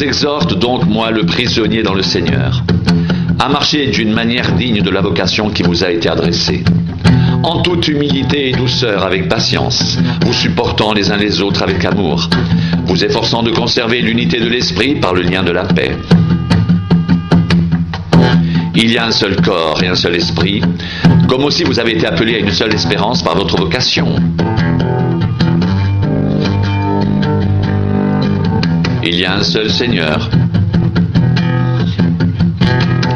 vous exhorte donc, moi, le prisonnier dans le Seigneur, à marcher d'une manière digne de la vocation qui vous a été adressée, en toute humilité et douceur avec patience, vous supportant les uns les autres avec amour, vous efforçant de conserver l'unité de l'esprit par le lien de la paix. Il y a un seul corps et un seul esprit, comme aussi vous avez été appelés à une seule espérance par votre vocation. Il y a un seul Seigneur,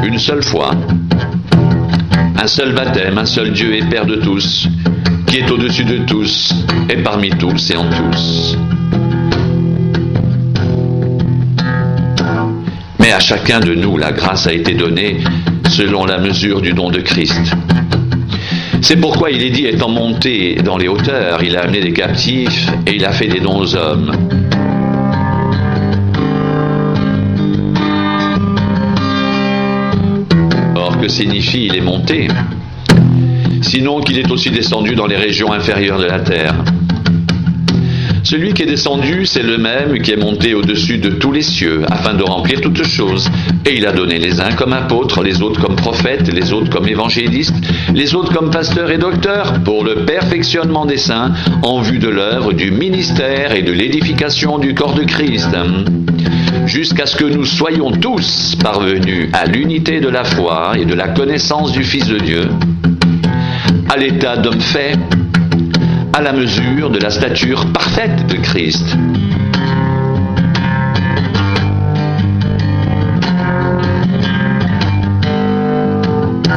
une seule foi, un seul baptême, un seul Dieu et Père de tous, qui est au-dessus de tous et parmi tous et en tous. Mais à chacun de nous, la grâce a été donnée selon la mesure du don de Christ. C'est pourquoi il est dit, étant monté dans les hauteurs, il a amené des captifs et il a fait des dons aux hommes. Or, que signifie il est monté? Sinon qu'il est aussi descendu dans les régions inférieures de la terre. Celui qui est descendu, c'est le même qui est monté au-dessus de tous les cieux, afin de remplir toutes choses. Et il a donné les uns comme apôtres, les autres comme prophètes, les autres comme évangélistes, les autres comme pasteurs et docteurs, pour le perfectionnement des saints, en vue de l'œuvre du ministère et de l'édification du corps de Christ, jusqu'à ce que nous soyons tous parvenus à l'unité de la foi et de la connaissance du Fils de Dieu, à l'état d'homme fait, à la mesure de la stature parfaite de Christ.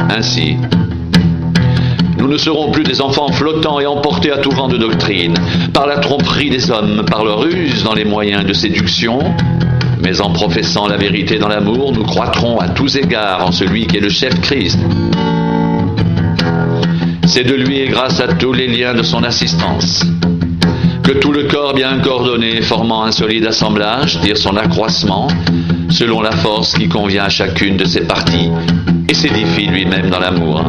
Ainsi, nous ne serons plus des enfants flottants et emportés à tout vent de doctrine, par la tromperie des hommes, par leur ruse dans les moyens de séduction, mais en professant la vérité dans l'amour, nous croîtrons à tous égards en celui qui est le chef Christ. C'est de lui et grâce à tous les liens de son assistance que tout le corps bien coordonné, formant un solide assemblage, tire son accroissement selon la force qui convient à chacune de ses parties et s'édifie lui-même dans l'amour.